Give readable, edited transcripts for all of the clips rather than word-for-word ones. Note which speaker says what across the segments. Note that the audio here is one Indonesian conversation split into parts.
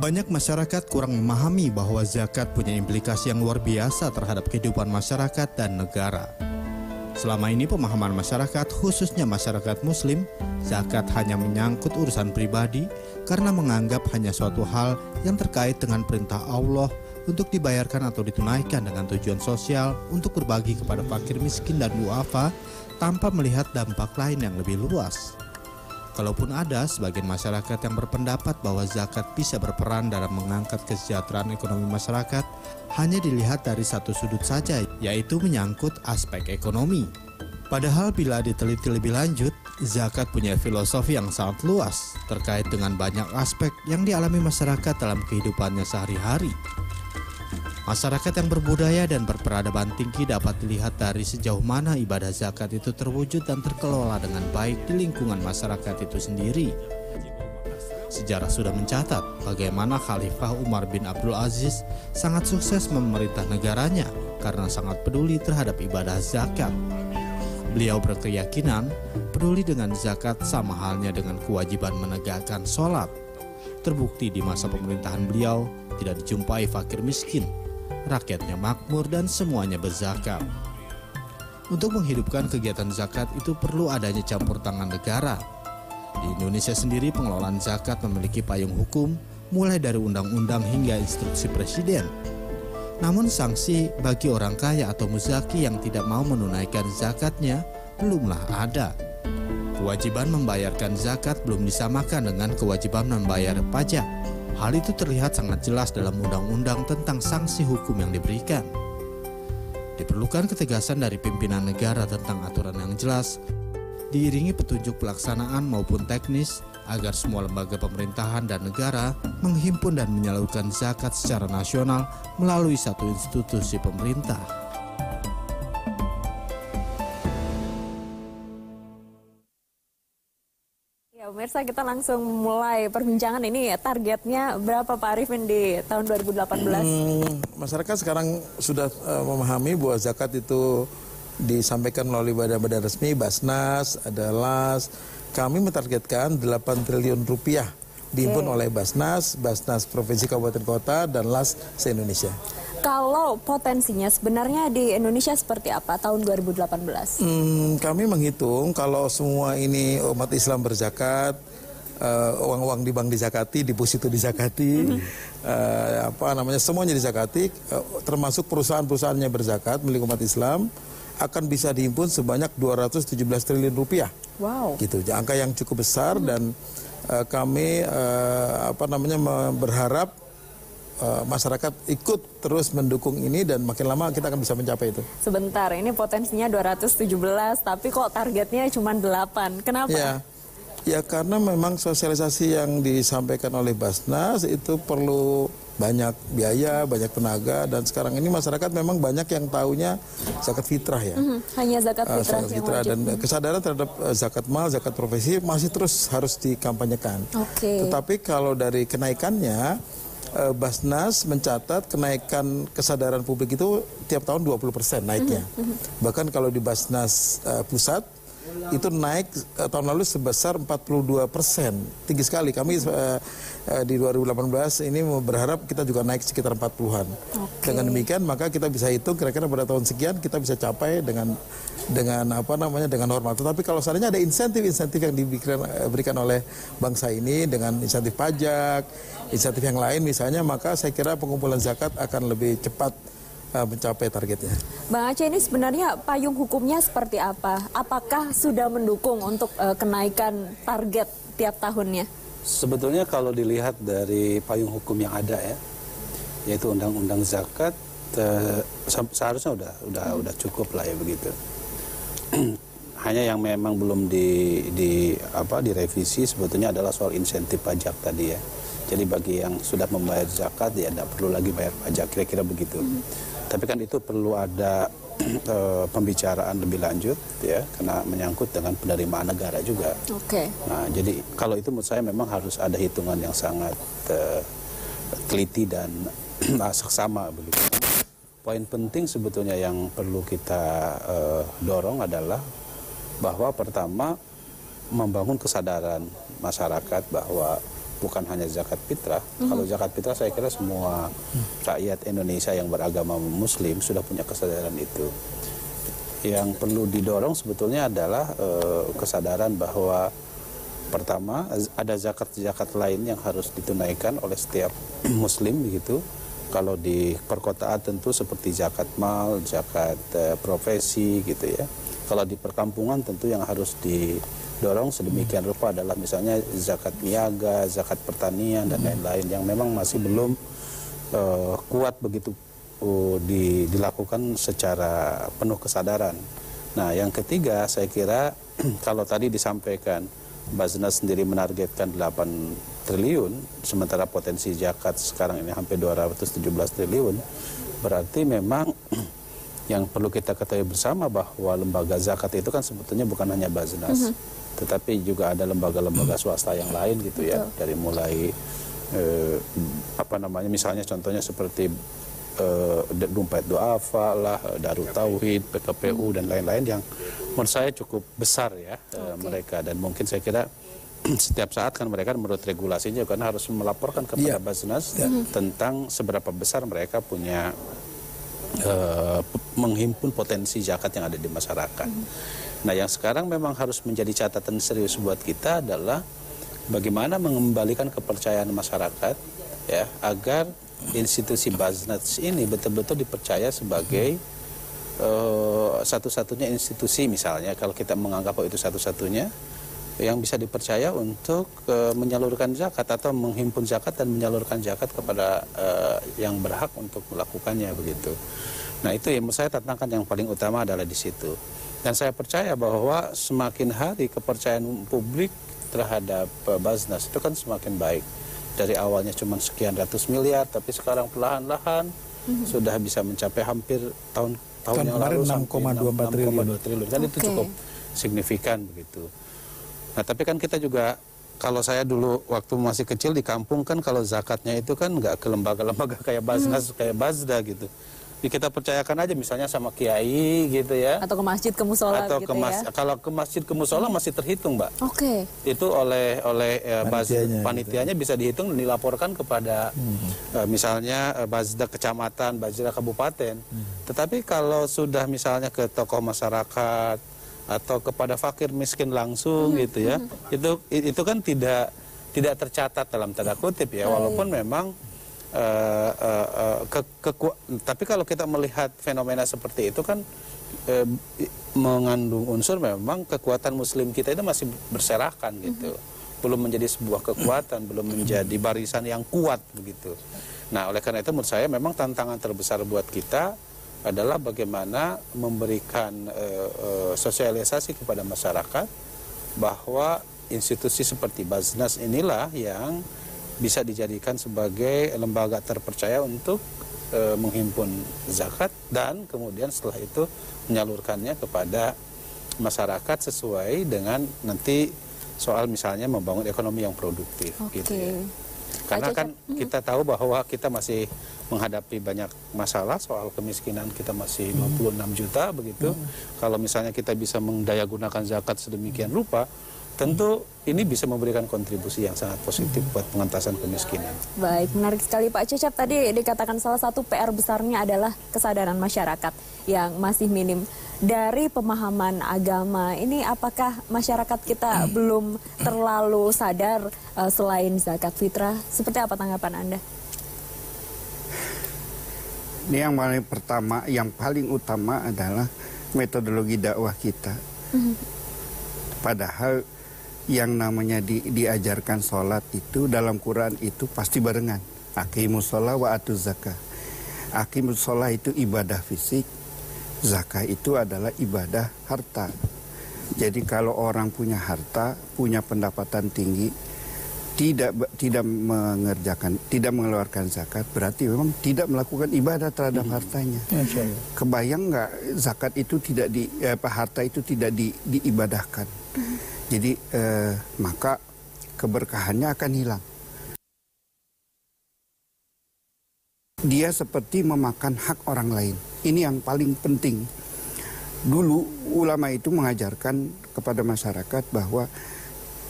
Speaker 1: Banyak masyarakat kurang memahami bahwa zakat punya implikasi yang luar biasa terhadap kehidupan masyarakat dan negara. Selama ini pemahaman masyarakat, khususnya masyarakat muslim, zakat hanya menyangkut urusan pribadi karena menganggap hanya suatu hal yang terkait dengan perintah Allah untuk dibayarkan atau ditunaikan dengan tujuan sosial untuk berbagi kepada fakir miskin dan duafa tanpa melihat dampak lain yang lebih luas. Kalaupun ada sebagian masyarakat yang berpendapat bahwa zakat bisa berperan dalam mengangkat kesejahteraan ekonomi masyarakat, hanya dilihat dari satu sudut saja, yaitu menyangkut aspek ekonomi. Padahal bila diteliti lebih lanjut, zakat punya filosofi yang sangat luas terkait dengan banyak aspek yang dialami masyarakat dalam kehidupannya sehari-hari. Masyarakat yang berbudaya dan berperadaban tinggi dapat dilihat dari sejauh mana ibadah zakat itu terwujud dan terkelola dengan baik di lingkungan masyarakat itu sendiri. Sejarah sudah mencatat bagaimana Khalifah Umar bin Abdul Aziz sangat sukses memerintah negaranya karena sangat peduli terhadap ibadah zakat. Beliau berkeyakinan peduli dengan zakat sama halnya dengan kewajiban menegakkan sholat. Terbukti di masa pemerintahan beliau tidak dijumpai fakir miskin, rakyatnya makmur dan semuanya berzakat. Untuk menghidupkan kegiatan zakat itu perlu adanya campur tangan negara. Di Indonesia sendiri pengelolaan zakat memiliki payung hukum mulai dari undang-undang hingga instruksi presiden. Namun sanksi bagi orang kaya atau muzaki yang tidak mau menunaikan zakatnya belumlah ada. Kewajiban membayarkan zakat belum disamakan dengan kewajiban membayar pajak. Hal itu terlihat sangat jelas dalam undang-undang tentang sanksi hukum yang diberikan. Diperlukan ketegasan dari pimpinan negara tentang aturan yang jelas, diiringi petunjuk pelaksanaan maupun teknis, agar semua lembaga pemerintahan dan negara menghimpun dan menyalurkan zakat secara nasional melalui satu institusi pemerintah.
Speaker 2: Pemirsa, kita langsung mulai perbincangan ini. Targetnya berapa Pak Arifin di tahun 2018?
Speaker 3: Masyarakat sekarang sudah memahami bahwa zakat itu disampaikan melalui badan-badan resmi, Basnas, ada LAS. Kami mentargetkan 8 triliun rupiah dihimpun oleh Basnas, Basnas Provinsi Kabupaten Kota, dan LAS se-Indonesia.
Speaker 2: Kalau potensinya sebenarnya di Indonesia seperti apa tahun 2018?
Speaker 3: Kami menghitung kalau semua ini umat Islam berzakat, uang-uang di bank dizakati, deposito dizakati, semuanya dizakati, termasuk perusahaan-perusahaannya berzakat milik umat Islam, akan bisa dihimpun sebanyak 217 triliun rupiah.
Speaker 2: Wow.
Speaker 3: Gitu, angka yang cukup besar dan kami berharap masyarakat ikut terus mendukung ini dan makin lama kita akan bisa mencapai itu.
Speaker 2: Sebentar, ini potensinya 217, tapi kok targetnya cuma 8. Kenapa?
Speaker 3: Ya karena memang sosialisasi yang disampaikan oleh Basnas itu perlu banyak biaya, banyak tenaga, dan sekarang ini masyarakat memang banyak yang taunya zakat fitrah ya.
Speaker 2: Hanya zakat fitrah yang wajib.
Speaker 3: Dan kesadaran terhadap zakat mal, zakat profesi masih terus harus dikampanyekan. Tetapi kalau dari kenaikannya, Basnas mencatat kenaikan kesadaran publik itu tiap tahun 20% naiknya. Bahkan kalau di Basnas pusat itu naik tahun lalu sebesar 42%, tinggi sekali. Kami di 2018 ini berharap kita juga naik sekitar 40-an. Dengan demikian maka kita bisa hitung kira-kira pada tahun sekian kita bisa capai dengan normal. Tetapi kalau seandainya ada insentif-insentif yang diberikan oleh bangsa ini dengan insentif pajak, insentif yang lain misalnya, maka saya kira pengumpulan zakat akan lebih cepat mencapai targetnya.
Speaker 2: Bang Aceh, ini sebenarnya payung hukumnya seperti apa? Apakah sudah mendukung untuk kenaikan target tiap tahunnya?
Speaker 4: Sebetulnya kalau dilihat dari payung hukum yang ada ya, yaitu undang-undang zakat, seharusnya udah cukup lah ya begitu. Hanya yang memang belum direvisi sebetulnya adalah soal insentif pajak tadi ya. Jadi bagi yang sudah membayar zakat ya tidak perlu lagi bayar pajak, kira-kira begitu. Tapi kan itu perlu ada pembicaraan lebih lanjut ya, karena menyangkut dengan penerimaan negara juga. Nah, jadi kalau itu menurut saya memang harus ada hitungan yang sangat teliti dan saksama begitu. Poin penting sebetulnya yang perlu kita dorong adalah bahwa pertama membangun kesadaran masyarakat bahwa bukan hanya zakat fitrah. Kalau zakat fitrah saya kira semua rakyat Indonesia yang beragama Muslim sudah punya kesadaran itu. Yang perlu didorong sebetulnya adalah kesadaran bahwa pertama ada zakat-zakat lain yang harus ditunaikan oleh setiap Muslim begitu. Kalau di perkotaan tentu seperti zakat mal, zakat profesi gitu ya. Kalau di perkampungan tentu yang harus didorong sedemikian rupa adalah misalnya zakat niaga, zakat pertanian dan lain-lain yang memang masih belum kuat begitu dilakukan secara penuh kesadaran. Nah, yang ketiga saya kira kalau tadi disampaikan Basnas sendiri menargetkan 8 triliun, sementara potensi zakat sekarang ini hampir 217 triliun, berarti memang yang perlu kita ketahui bersama bahwa lembaga zakat itu kan sebetulnya bukan hanya Basnas, tetapi juga ada lembaga-lembaga swasta yang lain gitu ya, dari mulai misalnya contohnya seperti Dompet Duafa lah, Darut Tauhid, PKPU dan lain-lain yang menurut saya cukup besar ya mereka, dan mungkin saya kira setiap saat kan mereka menurut regulasinya kan harus melaporkan kepada Basnas tentang seberapa besar mereka punya menghimpun potensi zakat yang ada di masyarakat. Nah, yang sekarang memang harus menjadi catatan serius buat kita adalah bagaimana mengembalikan kepercayaan masyarakat ya agar institusi Basnas ini betul-betul dipercaya sebagai satu-satunya institusi, misalnya kalau kita menganggap bahwa itu satu-satunya yang bisa dipercaya untuk menyalurkan zakat atau menghimpun zakat dan menyalurkan zakat kepada yang berhak untuk melakukannya begitu. Nah, itu yang menurut saya tantangan yang paling utama adalah di situ. Dan saya percaya bahwa semakin hari kepercayaan publik terhadap Basnas itu kan semakin baik. Dari awalnya cuma sekian ratus miliar, tapi sekarang perlahan-lahan sudah bisa mencapai hampir tahun yang lalu
Speaker 3: 6,24 triliun.
Speaker 4: Kan itu cukup signifikan begitu. Nah, tapi kan kita juga, kalau saya dulu waktu masih kecil di kampung kan kalau zakatnya itu kan nggak ke lembaga-lembaga kayak Basnas, kayak Basda gitu. Kita percayakan aja misalnya sama kiai gitu ya.
Speaker 2: Atau ke masjid, ke musola
Speaker 4: atau
Speaker 2: gitu
Speaker 4: ya. Kalau ke masjid, ke musola masih terhitung, Mbak. Itu oleh panitianya bisa dihitung dan dilaporkan kepada misalnya Basda kecamatan, Basda kabupaten. Tetapi kalau sudah misalnya ke tokoh masyarakat atau kepada fakir miskin langsung gitu ya, itu kan tidak tercatat dalam tanda kutip ya, walaupun memang tapi kalau kita melihat fenomena seperti itu kan mengandung unsur memang kekuatan Muslim kita itu masih berserakan gitu, belum menjadi sebuah kekuatan, belum menjadi barisan yang kuat begitu. Nah, oleh karena itu menurut saya memang tantangan terbesar buat kita adalah bagaimana memberikan sosialisasi kepada masyarakat bahwa institusi seperti Basnas inilah yang bisa dijadikan sebagai lembaga terpercaya untuk menghimpun zakat dan kemudian setelah itu menyalurkannya kepada masyarakat sesuai dengan nanti soal misalnya membangun ekonomi yang produktif gitu ya. Karena kan kita tahu bahwa kita masih menghadapi banyak masalah, soal kemiskinan kita masih 56 juta begitu. Kalau misalnya kita bisa mendayagunakan zakat sedemikian rupa, tentu ini bisa memberikan kontribusi yang sangat positif buat pengentasan kemiskinan.
Speaker 2: Baik, menarik sekali Pak Cecep. Tadi dikatakan salah satu PR besarnya adalah kesadaran masyarakat yang masih minim. Dari pemahaman agama ini, apakah masyarakat kita belum terlalu sadar selain zakat fitrah? Seperti apa tanggapan Anda?
Speaker 5: Ini yang paling utama adalah metodologi dakwah kita. Padahal yang namanya diajarkan sholat itu dalam Quran itu pasti barengan. Aqimus sholat wa atuz zakah. Aqimus sholat itu ibadah fisik, zakah itu adalah ibadah harta. Jadi kalau orang punya harta, punya pendapatan tinggi, tidak mengeluarkan zakat, berarti memang tidak melakukan ibadah terhadap hartanya. Kebayang nggak zakat itu harta itu tidak diibadahkan. Jadi maka keberkahannya akan hilang. Dia seperti memakan hak orang lain. Ini yang paling penting. Dulu ulama itu mengajarkan kepada masyarakat bahwa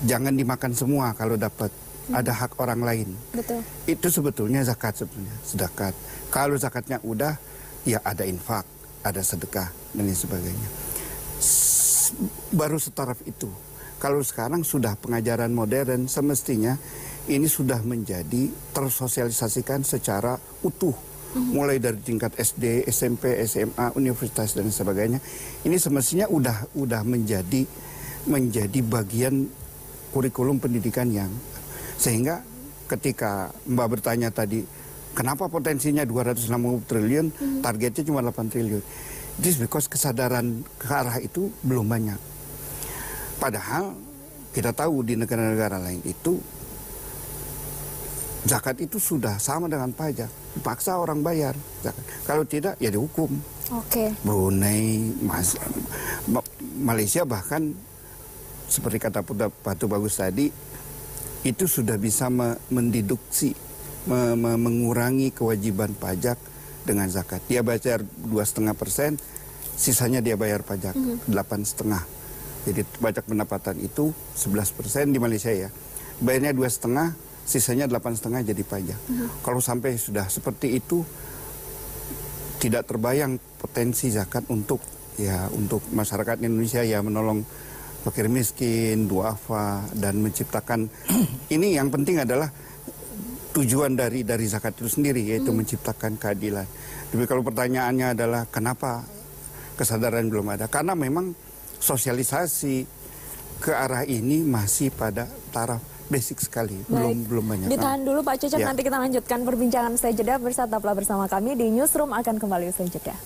Speaker 5: jangan dimakan semua kalau dapat ada hak orang lain.
Speaker 2: Betul.
Speaker 5: Itu sebetulnya zakat sebetulnya, sedekah. Kalau zakatnya udah, ya ada infak, ada sedekah dan lain sebagainya. Baru setaraf itu. Kalau sekarang sudah pengajaran modern, semestinya ini sudah menjadi tersosialisasikan secara utuh. Mulai dari tingkat SD, SMP, SMA, universitas dan sebagainya. Ini semestinya udah menjadi bagian kurikulum pendidikan yang sehingga ketika Mbak bertanya tadi kenapa potensinya 260 triliun, targetnya cuma 8 triliun. This because kesadaran ke arah itu belum banyak. Padahal kita tahu di negara-negara lain itu zakat itu sudah sama dengan pajak. Dipaksa orang bayar zakat. Kalau tidak ya dihukum.
Speaker 2: Oke.
Speaker 5: Brunei, Malaysia bahkan seperti kata Batu Bagus tadi, itu sudah bisa mendiduksi, mengurangi kewajiban pajak dengan zakat. Dia bayar 2,5%, sisanya dia bayar pajak 8,5%. Jadi pajak pendapatan itu 11% di Malaysia ya. Bayarnya 2,5%. Sisanya 8,5 jadi pajak. Kalau sampai sudah seperti itu, tidak terbayang potensi zakat untuk masyarakat Indonesia ya menolong fakir miskin, duafa dan menciptakan. Ini yang penting adalah tujuan dari zakat itu sendiri, yaitu menciptakan keadilan. Tapi kalau pertanyaannya adalah kenapa kesadaran belum ada? Karena memang sosialisasi ke arah ini masih pada taraf basic sekali, belum banyak.
Speaker 2: Ditahan dulu Pak Cecep,
Speaker 5: Ya.
Speaker 2: nanti kita lanjutkan perbincangan usai jeda. Tetaplah bersama kami di Newsroom, akan kembali usai jeda.